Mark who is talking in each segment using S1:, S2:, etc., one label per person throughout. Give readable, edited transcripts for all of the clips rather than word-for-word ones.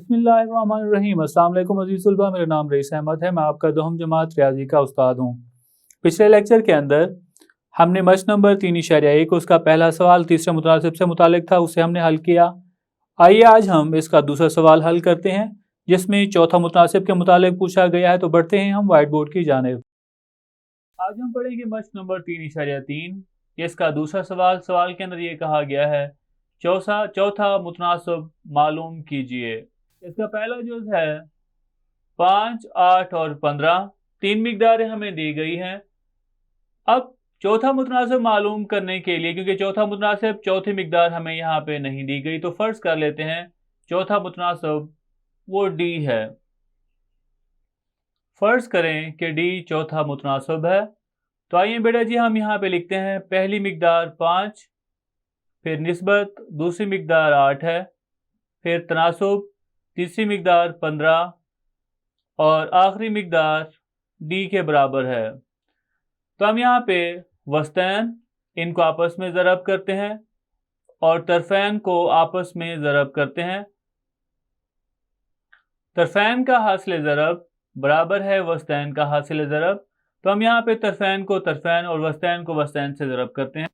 S1: बिस्मिल्लाहिर्रहमानिर्रहीम। अस्सलाम वालेकुम अज़ीज़ तुलबा, मेरा नाम रईस अहमद है। मैं आपका दोहम जमात रियाजी का उस्ताद हूँ। पिछले लेक्चर के अंदर हमने मश्क नंबर 3.1 उसका पहला सवाल तीसरे मुतनासिब से मुतालिक था, उसे हमने हल किया। आइए आज हम इसका दूसरा सवाल हल करते हैं जिसमें चौथा मुतनासिब के मुतालिक पूछा गया है। तो बढ़ते हैं हम वाइट बोर्ड की जानिब। आज हम पढ़ेंगे मश्क नंबर 3.3। इसका दूसरा सवाल के अंदर ये कहा गया है चौथा मुतनासिब मालूम कीजिए। इसका पहला जुज़ है 5, 8 और 15। तीन मिकदारें हमें दी गई हैं। अब चौथा मुतनासिब मालूम करने के लिए, क्योंकि चौथा मुतनासिब चौथी मिकदार हमें यहाँ पे नहीं दी गई, तो फर्ज कर लेते हैं चौथा मुतनासिब वो डी है। फर्ज करें कि डी चौथा मुतनासिब है। तो आइए बेटा जी हम यहाँ पे लिखते हैं पहली मिकदार 5, फिर निस्बत दूसरी मिकदार 8 है, फिर तनासुब तीसरी मिकदार 15 और आखिरी मिकदार डी के बराबर है। तो हम यहाँ पे वस्तैन इनको आपस में ज़रब करते हैं और तरफ़ैन को आपस में ज़रब करते हैं। तरफ़ैन का हासिल ज़रब बराबर है वस्तैन का हासिल ज़रब। तो हम यहाँ पे तरफ़ैन को तरफ़ैन और वस्तैन को वस्तैन से ज़रब करते हैं।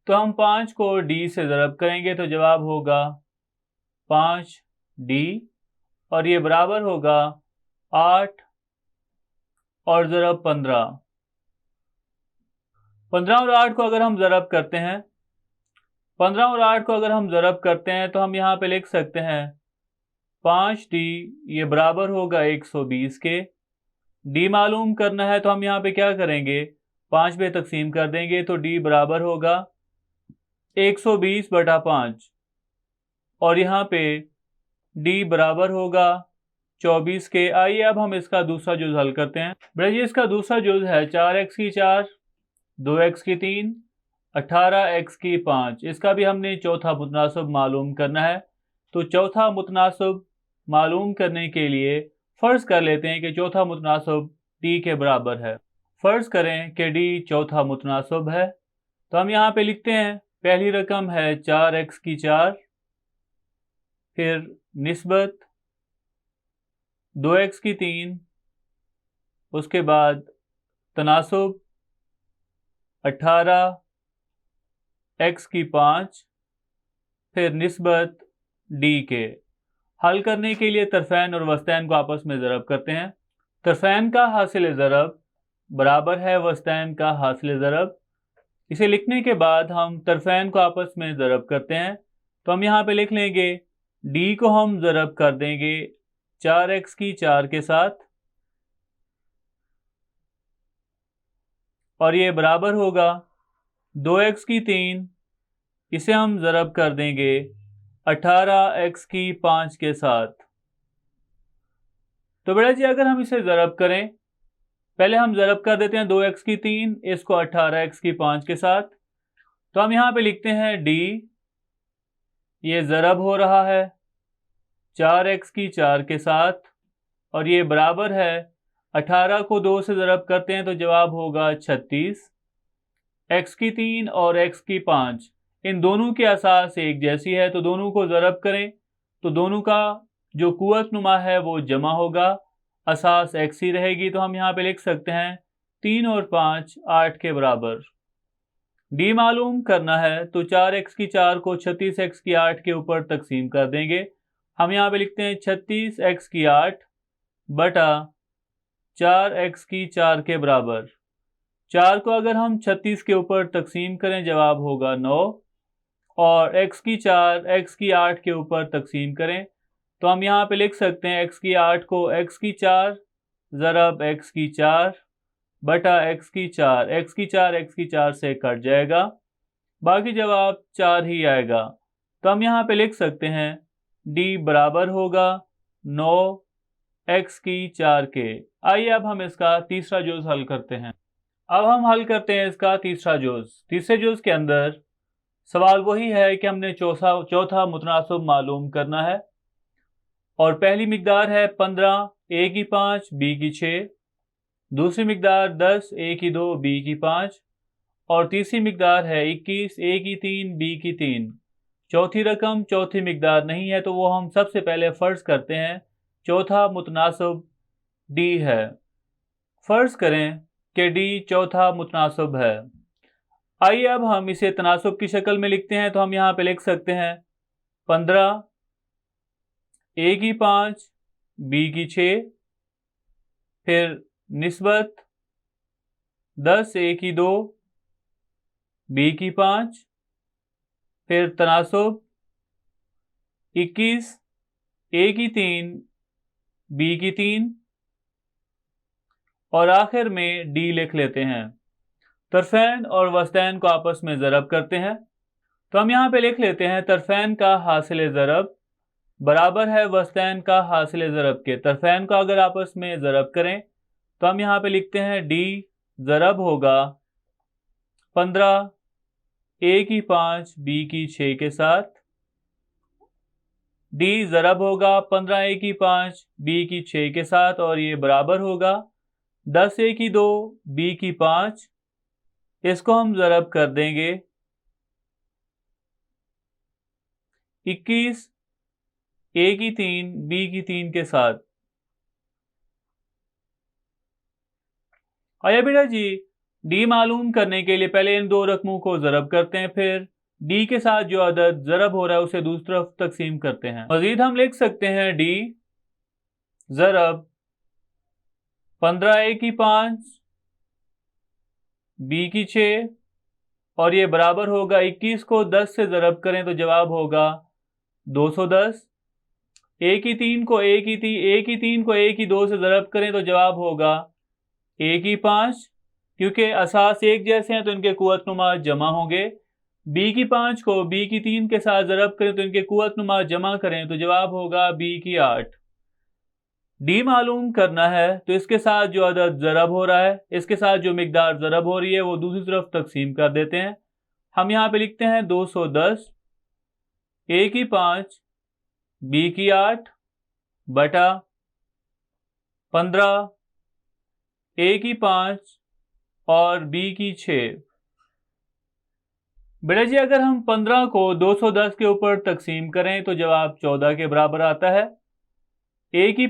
S1: तो हम 5 को डी से ज़रब करेंगे तो जवाब होगा 5D और ये बराबर होगा 8 और ज़रब 15। 15 और 8 को अगर हम ज़रब करते हैं 15 और 8 को अगर हम ज़रब करते हैं तो हम यहाँ पे लिख सकते हैं 5D ये बराबर होगा 120 के। डी मालूम करना है तो हम यहाँ पे क्या करेंगे 5 पे तकसीम कर देंगे तो डी बराबर होगा 120/5 और यहाँ पे डी बराबर होगा 24 के। आइए अब हम इसका दूसरा जुज़ हल करते हैं। बेटा जी इसका दूसरा जुज़ है 4x की 4, 2x की 3, 18x की 5। इसका भी हमने चौथा मुतनासिब मालूम करना है। तो चौथा मुतनासिब मालूम करने के लिए फ़र्ज़ कर लेते हैं कि चौथा मुतनासिब डी के बराबर है। फ़र्ज़ करें कि डी चौथा मुतनासिब है तो हम यहाँ पे लिखते हैं पहली रकम है 4x की 4, फिर निस्बत 2x की 3, उसके बाद तनासुब 18x की 5, फिर निस्बत डी के। हल करने के लिए तरफ़ैन और वस्तैन को आपस में ज़रब करते हैं। तरफ़ैन का हासिल ज़रब बराबर है वस्तैन का हासिल ज़रब। इसे लिखने के बाद हम तरफ़ैन को आपस में ज़रब करते हैं तो हम यहाँ पे लिख लेंगे डी को हम ज़रब कर देंगे 4x की 4 के साथ और ये बराबर होगा 2x की 3, इसे हम ज़रब कर देंगे 18x की 5 के साथ। तो बेटा जी अगर हम इसे ज़रब करें, पहले हम ज़रब कर देते हैं 2x की 3 इसको 18x की 5 के साथ। तो हम यहाँ पे लिखते हैं डी ये ज़रब हो रहा है 4x की 4 के साथ और ये बराबर है 18 को 2 से ज़रब करते हैं तो जवाब होगा 36। x की 3 और x की 5 इन दोनों की असास एक जैसी है तो दोनों को ज़रब करें तो दोनों का जो कुव्वत नुमा है वो जमा होगा, असास x ही रहेगी। तो हम यहाँ पे लिख सकते हैं 3 और 5 8 के बराबर। डी मालूम करना है तो 4x की 4 को 36x की 8 के ऊपर तकसीम कर देंगे। हम यहाँ पे लिखते हैं 36x की 8 बटा 4x की 4 के बराबर। 4 को अगर हम 36 के ऊपर तकसीम करें जवाब होगा 9 और x की 4 x की 8 के ऊपर तकसीम करें तो हम यहाँ पे लिख सकते हैं x की 8 को x की 4 ज़रब x की 4 बटा x की 4। x की 4 x की 4 से कट जाएगा, बाकी जवाब 4 ही आएगा। तो हम यहाँ पे लिख सकते हैं d बराबर होगा 9 x की 4 के। आइए अब हम इसका तीसरा जुज़ हल करते हैं। अब हम हल करते हैं इसका तीसरा जुज़। तीसरे जुज़ के अंदर सवाल वही है कि हमने चौथा मुतनासिब मालूम करना है और पहली मिकदार है 15 a की 5 b की 6, दूसरी मिकदार 10 a की 2 b की 5 और तीसरी मिकदार है 21 a की 3 b की 3। चौथी रकम चौथी मिकदार नहीं है, तो वो हम सबसे पहले फ़र्ज़ करते हैं चौथा मुतनासिब डी है। फ़र्ज़ करें कि डी चौथा मुतनासिब है। आइए अब हम इसे तनासुब की शक्ल में लिखते हैं। तो हम यहाँ पे लिख सकते हैं 15 ए की 5 बी की 6, फिर निस्बत 10 ए की 2 बी की 5, फिर तनासुब 21 ए की 3 बी की 3 और आखिर में डी लिख लेते हैं। तरफैन और वस्तैन को आपस में ज़रब करते हैं। तो हम यहाँ पे लिख लेते हैं तरफैन का हासिल ज़रब बराबर है वस्तैन का हासिल ज़रब के। तरफैन को अगर आपस में ज़रब करें तो हम यहाँ पे लिखते हैं डी ज़रब होगा 15 ए की 5 बी की 6 के साथ, डी ज़रब होगा 15 ए की 5 बी की 6 के साथ और ये बराबर होगा 10 ए की 2 बी की 5। इसको हम ज़रब कर देंगे 21 ए की 3 बी की 3 के साथ। आया बेटा जी, डी मालूम करने के लिए पहले इन दो रकमों को ज़रब करते हैं, फिर डी के साथ जो अदद ज़रब हो रहा है उसे दूसरी तरफ तकसीम करते हैं। मज़ीद हम लिख सकते हैं डी ज़रब 15 ए की 5 बी की 6 और ये बराबर होगा 21 को 10 से ज़रब करें तो जवाब होगा 210। ए की 3 को ए की 2 से ज़रब करें तो जवाब होगा ए की 5। क्योंकि असास एक जैसे हैं तो इनके कुव्वत नुमा जमा होंगे। बी की 5 को बी की 3 के साथ ज़रब करें तो इनके कुव्वत नुमा जमा करें तो जवाब होगा बी की 8। डी मालूम करना है तो इसके साथ जो अदद ज़रब हो रहा है, इसके साथ जो मिकदार ज़रब हो रही है वो दूसरी तरफ तकसीम कर देते हैं। हम यहाँ पे लिखते हैं 210 ए की 5 बी की 8 बटा 15 ए की 5 और बी की 6। बेटा जी, अगर हम 15 को 210 के ऊपर तकसीम करें तो जवाब 14 के बराबर आता है। ए की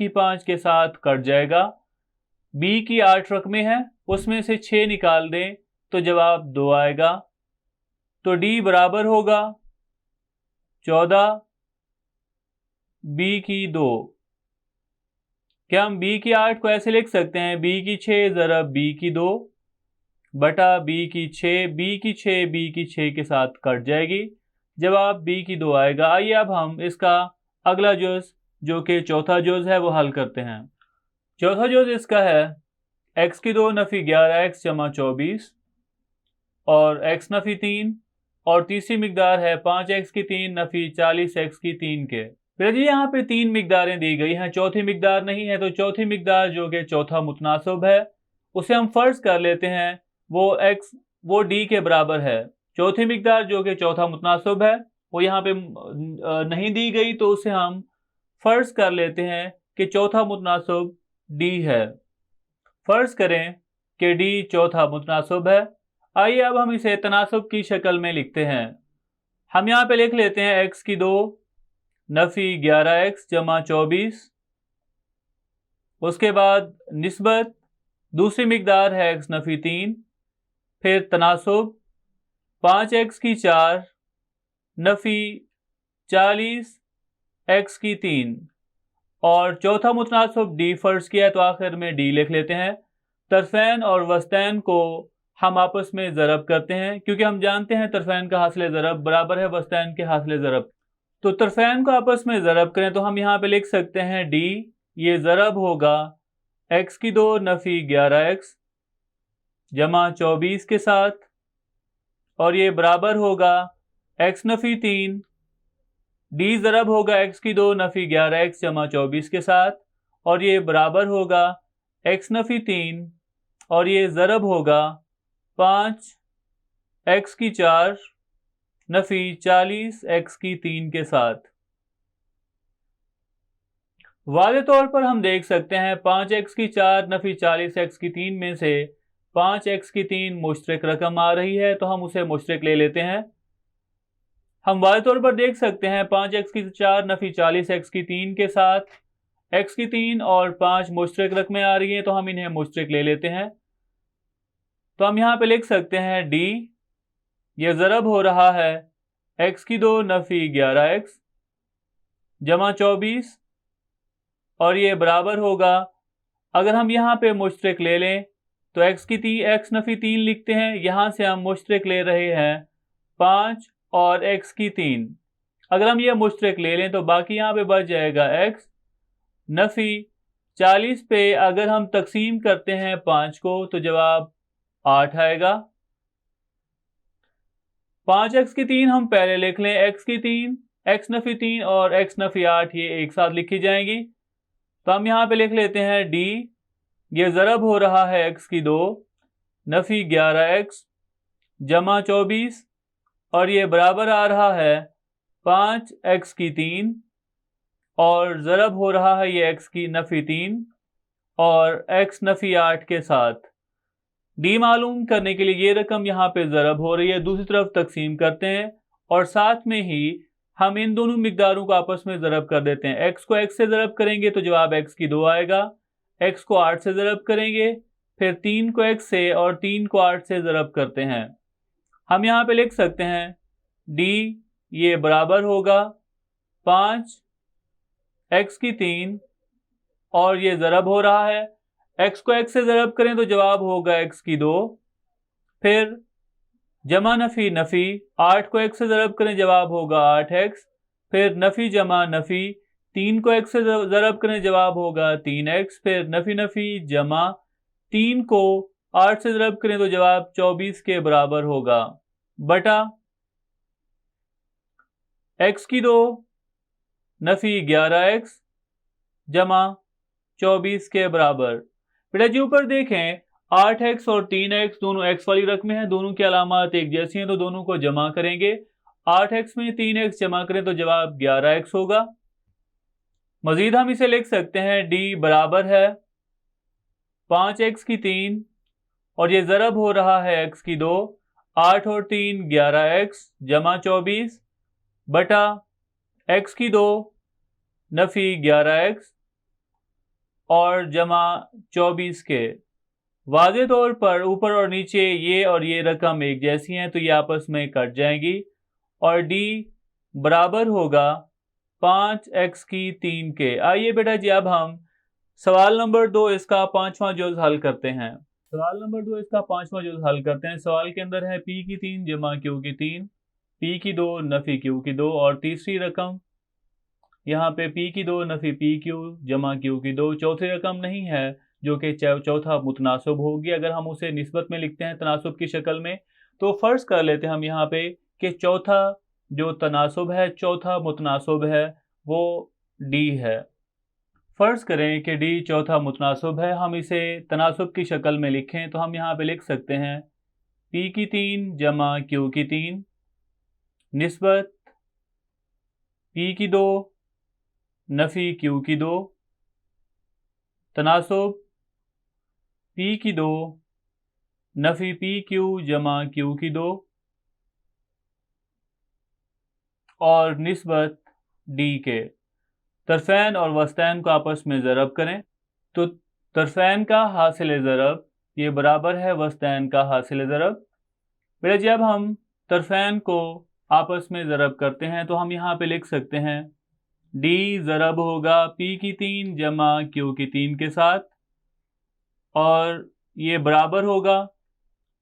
S1: 5 के साथ कट जाएगा। बी की 8 रकमें हैं, उसमें से 6 निकाल दें तो जवाब 2 आएगा। तो डी बराबर होगा 14 बी की 2। क्या हम बी की 8 को ऐसे लिख सकते हैं बी की 6 ज़रब बी की 2 बटा बी की 6। बी की 6 के साथ कट जाएगी, जवाब बी की 2 आएगा। आइए अब हम इसका अगला जुज़ जो कि चौथा जुज़ है वो हल करते हैं। चौथा जुज़ इसका है x की 2 नफ़ी 11x जमा 24 और x नफ़ी 3 और तीसरी मिकदार है 5x की 3 नफ़ी 40x की 3 के। फिर जी यहाँ पे 3 मिकदारें दी गई हैं, चौथी मिकदार नहीं है। तो चौथी मिकदार जो कि चौथा मुतनासिब है उसे हम फ़र्ज़ कर लेते हैं वो डी के बराबर है। चौथी मिकदार जो कि चौथा मुतनासिब है वो यहाँ पे नहीं दी गई, तो उसे हम फ़र्ज़ कर लेते हैं कि चौथा मुतनासिब डी है। फ़र्ज़ करें कि डी चौथा मुतनासिब है। आइए अब हम इसे तनासुब की शक्ल में लिखते हैं। हम यहाँ पे लिख लेते हैं x की 2 नफ़ी 11x जमा 24, उसके बाद निस्बत दूसरी मिकदार है x नफ़ी 3, फिर तनासुब 5x की 4 नफ़ी 40x की 3 और चौथा मुतनासिब डी फ़र्ज़ किया है तो आखिर में डी लिख लेते हैं। तरफैन और वस्तैन को हम आपस में ज़रब करते हैं, क्योंकि हम जानते हैं तरफैन का हासिल ज़रब बराबर है वस्तैन के हासिल ज़रब। तो तरफैन को आपस में ज़रब करें तो हम यहाँ पे लिख सकते हैं डी ये ज़रब होगा x की 2 नफ़ी 11x जमा 24 के साथ और ये बराबर होगा x नफ़ी 3। डी ज़रब होगा x की 2 नफ़ी 11x जमा 24 के साथ और ये बराबर होगा x नफ़ी 3 और ये ज़रब होगा 5x की 4 नफ़ी 40x की 3 के साथ। वाज़े तौर पर हम देख सकते हैं 5x की 4 नफ़ी 40x की 3 में से 5x की 3 मुश्तरक रकम आ रही है, तो हम उसे मुश्तरक ले लेते हैं। हम वाज़े तौर पर देख सकते हैं 5x की 4 नफी 40 x की 3 के साथ x की 3 और 5 मुश्तरक रकमें आ रही हैं, तो हम इन्हें मुश्तरक ले लेते हैं। तो हम यहाँ पे लिख सकते हैं d, ये ज़रब हो रहा है x की 2 नफी 11x जमा 24 और ये बराबर होगा, अगर हम यहाँ पे मुश्तरक ले लें तो x नफी 3 लिखते हैं, यहाँ से हम मुश्तरक ले रहे हैं 5 और x की 3। अगर हम ये मुश्तरक ले लें तो बाकी यहाँ पे बच जाएगा x नफी 40 पे अगर हम तकसीम करते हैं 5 को तो जवाब 8 आएगा। 5x की 3 हम पहले लिख लें, x की 3, x नफी 3 और x नफी 8 ये एक साथ लिखी जाएंगी। तो हम यहाँ पे लिख लेते हैं d, ये ज़रब हो रहा है x की 2 नफी 11x जमा 24 और ये बराबर आ रहा है 5x की 3 और ज़रब हो रहा है ये x की नफी 3 और x नफी 8 के साथ। डी मालूम करने के लिए ये रकम यहाँ पे ज़रब हो रही है, दूसरी तरफ तकसीम करते हैं और साथ में ही हम इन दोनों मिकदारों को आपस में ज़रब कर देते हैं। x को x से ज़रब करेंगे तो जवाब x की 2 आएगा, x को 8 से ज़रब करेंगे, फिर 3 को x से और 3 को 8 से ज़रब करते हैं। हम यहाँ पे लिख सकते हैं d, ये बराबर होगा 5 x की 3 और ये ज़रब हो रहा है, x को x से ज़रब करें तो जवाब होगा x की 2, फिर जमा नफी नफी 8 को x से ज़रब करें जवाब होगा 8x, फिर नफी जमा नफी 3 को x से ज़रब करें जवाब होगा 3x, फिर नफी नफी जमा 3 को 8 से ज़रब करें तो जवाब 24 के बराबर होगा, बटा x की 2 नफी 11x जमा 24 के बराबर। बेटा जी ऊपर देखें 8x और 3x दोनों x वाली रकमें हैं, दोनों की अलामात एक जैसी हैं, तो दोनों को जमा करेंगे। 8x में 3x जमा करें तो जवाब 11x होगा। मजीद हम इसे लिख सकते हैं d बराबर है 5x की 3 और ये ज़रब हो रहा है x की 2, 8 और 3 11x जमा 24 बटा x की 2 नफी 11x और जमा 24 के। वाज़े तौर पर ऊपर और नीचे ये रकम एक जैसी हैं तो ये आपस में कट जाएंगी और d बराबर होगा 5x की 3 के। आइए बेटा जी अब हम सवाल नंबर 2 इसका 5वां जुज़ हल करते हैं। सवाल नंबर 2 इसका 5वां जुज़ हल करते हैं। सवाल के अंदर है p की 3 जमा q की 3, p की 2 नफी q की 2 और तीसरी रकम यहाँ पे p की 2 नफी pq जमा q की 2। चौथी रकम नहीं है जो कि चौथा मुतनासब होगी। अगर हम उसे निस्बत में लिखते हैं तनासब की शक्ल में तो फ़र्ज़ कर लेते हैं हम यहाँ पे कि चौथा जो तनासब है, चौथा मुतनासब है वो d है। फ़र्ज़ करें कि d चौथा मुतनासब है, हम इसे तनासब की शक्ल में लिखें तो हम यहाँ पे लिख सकते हैं p की 3 जमा q की 3 निस्बत p की 2 नफी q की 2 तनासब p की 2 नफी pq जमा q की 2 और निस्बत d के। तरफ़ैन और वस्तैन को आपस में ज़रब करें तो तरफ़ैन का हासिल ज़रब ये बराबर है वस्तैन का हासिल ज़रब। बेटा जब हम तरफ़ैन को आपस में ज़रब करते हैं तो हम यहाँ पे लिख सकते हैं d ज़रब होगा p की 3 जमा q की 3 के साथ और ये बराबर होगा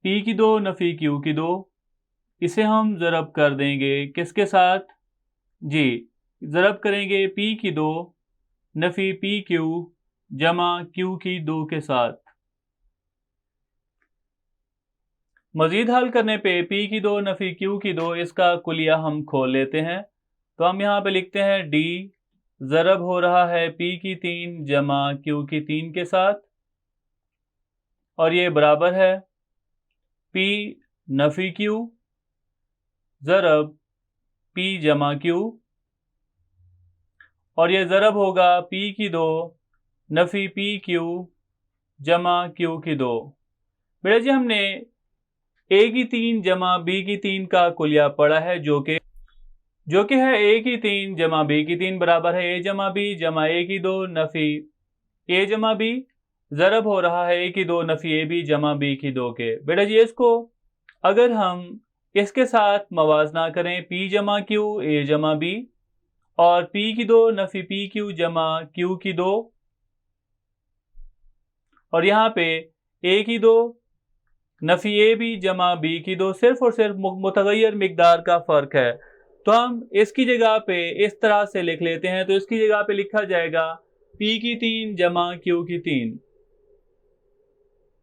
S1: p की 2 नफी q की 2। इसे हम ज़रब कर देंगे किसके साथ जी, ज़रब करेंगे p की 2 नफी pq जमा q की 2 के साथ। मज़ीद हल करने पे p की 2 नफी q की 2 इसका कुलिया हम खोल लेते हैं तो हम यहाँ पे लिखते हैं d ज़रब हो रहा है p की 3 जमा q की 3 के साथ और ये बराबर है p नफी q ज़रब p जमा q और ये ज़रब होगा p की 2 नफी pq जमा q की 2। बेटा जी हमने a की 3 जमा b की 3 का कुलिया पढ़ा है जो कि जो कि है a की 3 जमा b की 3 बराबर है a जमा b जमा a की 2 नफी a जमा b ज़रब हो रहा है a की 2 नफी a b जमा b की 2 के। बेटा जी इसको अगर हम इसके साथ मवाजना करें p जमा q a जमा b और p की 2 नफी p q जमा q की 2 और यहाँ पे a की 2 नफी ए बी जमा बी की 2 सिर्फ और सिर्फ मुतगय्यर मिकदार का फ़र्क है। तो हम इसकी जगह पे इस तरह से लिख लेते हैं। तो इसकी जगह पे लिखा जाएगा p की 3 जमा q की 3।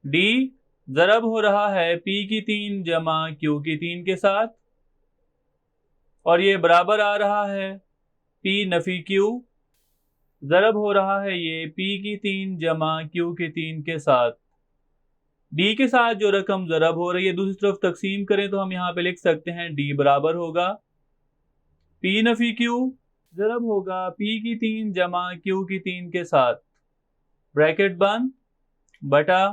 S1: d ज़रब हो रहा है p की 3 जमा q की 3 के साथ और ये बराबर आ रहा है p नफी q ज़रब हो रहा है ये p की 3 जमा q की 3 के साथ। d के साथ जो रकम ज़रब हो रही है दूसरी तरफ तकसीम करें तो हम यहाँ पे लिख सकते हैं d बराबर होगा p नफी q ज़रब होगा p की 3 जमा q की 3 के साथ ब्रैकेट बंद बटा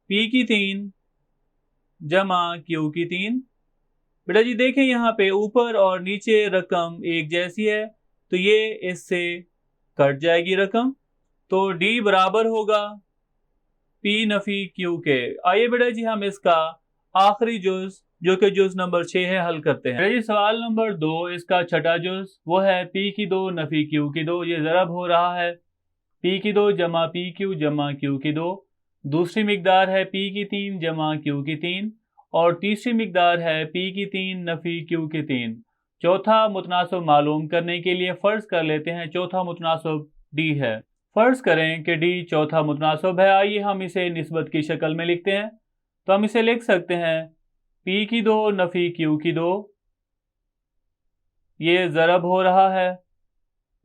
S1: p की 3 जमा q की 3। बेटा जी देखें यहाँ पे ऊपर और नीचे रकम एक जैसी है तो ये इससे कट जाएगी रकम। तो d बराबर होगा p नफी q के। आइए बेटा जी हम इसका आखिरी जुज जो कि जुज नंबर 6 है हल करते हैं। बेटा जी सवाल नंबर 2 इसका छठा जुज वो है p की 2 नफी q की 2। ये ज़रब हो रहा है p की 2 जमा p q जमा q की 2। दूसरी मिकदार है p की 3 जमा q की 3 और तीसरी मिकदार है p की 3 नफी q की 3। चौथा मुतनासिब मालूम करने के लिए फ़र्ज कर लेते हैं चौथा मुतनासिब d है। फ़र्ज करें कि d चौथा मुतनासिब है। आइए हम इसे निस्बत की शक्ल में लिखते हैं। तो हम इसे लिख सकते हैं p की 2 नफी q की 2। ये ज़रब हो रहा है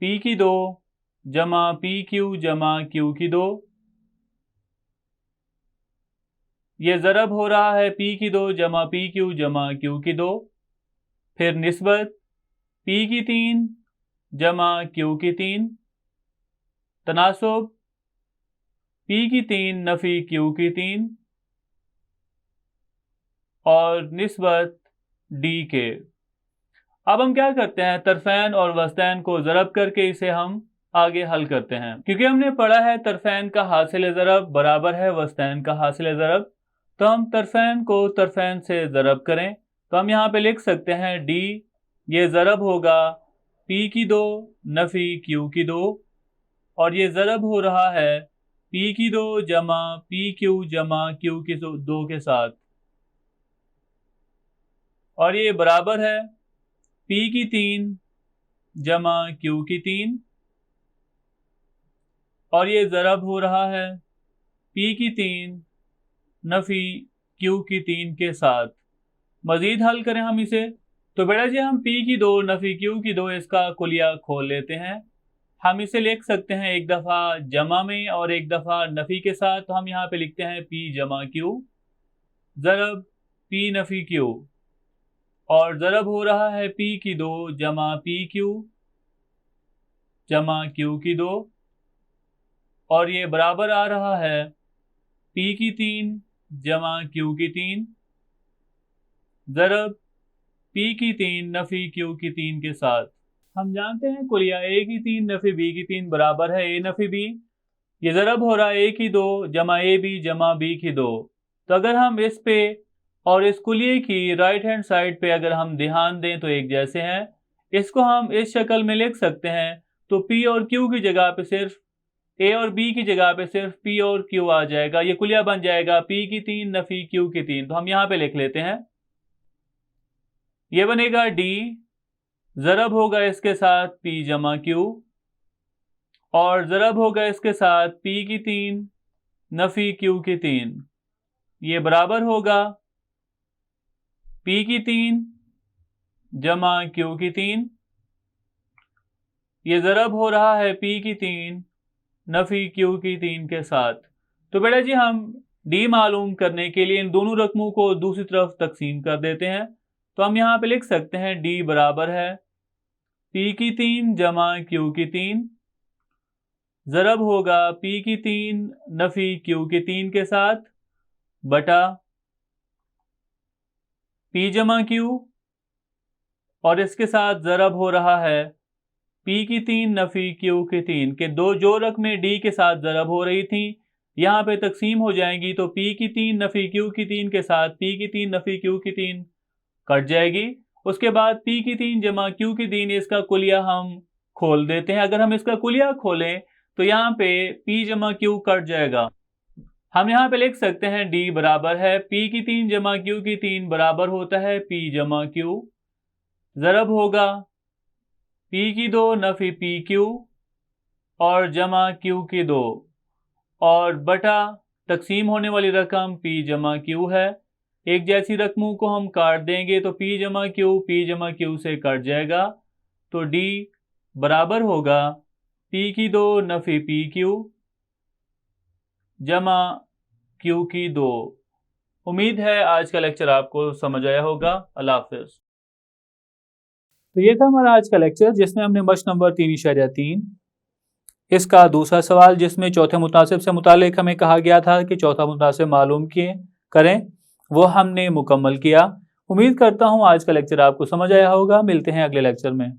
S1: p की 2 जमा p q जमा q की 2। ये ज़रब हो रहा है p की 2 जमा p q जमा q की 2। फिर निस्बत p की 3 जमा q की 3 तनासुब p की 3 नफी q की 3 और निस्बत d के। अब हम क्या करते हैं तरफैन और वस्तैन को ज़रब करके इसे हम आगे हल करते हैं। क्योंकि हमने पढ़ा है तरफैन का हासिल ज़रब बराबर है वस्तैन का हासिल ज़रब। तो हम तरफैन को तरफैन से ज़रब करें तो हम यहाँ पे लिख सकते हैं d ये ज़रब होगा p की 2 नफी q की 2 और ये ज़रब हो रहा है p की 2 जमा p q जमा q की 2 के साथ और ये बराबर है p की 3 जमा q की 3 और ये ज़रब हो रहा है p की 3 नफी q की 3 के साथ। मज़ीद हल करें हम इसे तो बेटा जी हम p की 2 नफी q की 2 इसका कुलिया खोल लेते हैं। हम इसे लिख सकते हैं एक दफ़ा जमा में और एक दफ़ा नफ़ी के साथ। तो हम यहाँ पे लिखते हैं p जमा q ज़रब p नफ़ी q और ज़रब हो रहा है p की 2 जमा p q जमा q की 2 और ये बराबर आ रहा है p की 3 जमा q की 3 ज़रब p की 3 नफ़ी q की 3 के साथ। हम जानते हैं कुलिया a की 3 नफ़ी b की 3 बराबर है a नफ़ी b। ये ज़रब हो रहा है a की 2 जमा a b जमा b की 2। तो अगर हम इस पे और इस कुलिये की राइट हैंड साइड पे अगर हम ध्यान दें तो एक जैसे हैं। इसको हम इस शक्ल में लिख सकते हैं। तो p और q की जगह पे सिर्फ a और b की जगह पे सिर्फ p और q आ जाएगा। ये कुलिया बन जाएगा p की 3 नफ़ी q की 3। तो हम यहाँ पे लिख लेते हैं ये बनेगा d ज़रब होगा इसके साथ p जमा q और ज़रब होगा इसके साथ p की 3 नफ़ी q की 3। ये बराबर होगा p की 3 जमा q की 3। ये ज़रब हो रहा है p की 3 नफ़ी q की 3 के साथ। तो बेटा जी हम d मालूम करने के लिए इन दोनों रकमों को दूसरी तरफ तकसीम कर देते हैं। तो हम यहाँ पे लिख सकते हैं d बराबर है p की 3 जमा q की 3 ज़रब होगा p की 3 नफ़ी q की 3 के साथ बटा p जमा q और इसके साथ ज़रब हो रहा है P की 3 नफ़ी Q की 3 के दो जो रकमें D के साथ ज़रब हो रही थी यहाँ पे तकसीम हो जाएंगी, तो P की 3 नफ़ी Q की 3 के साथ P की 3 नफ़ी Q की 3 कट जाएगी। उसके बाद P की 3 जमा Q की 3 इसका कुलिया हम खोल देते हैं। अगर हम इसका कुलिया खोलें तो यहाँ पे P जमा Q कट जाएगा। हम यहाँ पे लिख सकते हैं D बराबर है P की 3 जमा Q की 3 बराबर होता है P जमा Q, ज़रब होगा P की 2 नफ़ी PQ और जमा Q की 2 और बटा तकसीम होने वाली रकम P जमा Q है। एक जैसी रकमों को हम काट देंगे तो P जमा Q से कट जाएगा, तो D बराबर होगा P की 2 नफ़ी PQ जमा Q की 2। उम्मीद है आज का लेक्चर आपको समझ आया होगा। अल्लाह हाफ़िज़। तो ये था हमारा आज का लेक्चर जिसमें हमने मश्क नंबर 3.3 इसका दूसरा सवाल जिसमें चौथे मुतासिब से मुतालिक हमें कहा गया था कि चौथा मुतासिब मालूम करें, वो हमने मुकम्मल किया। उम्मीद करता हूँ आज का लेक्चर आपको समझ आया होगा। मिलते हैं अगले लेक्चर में।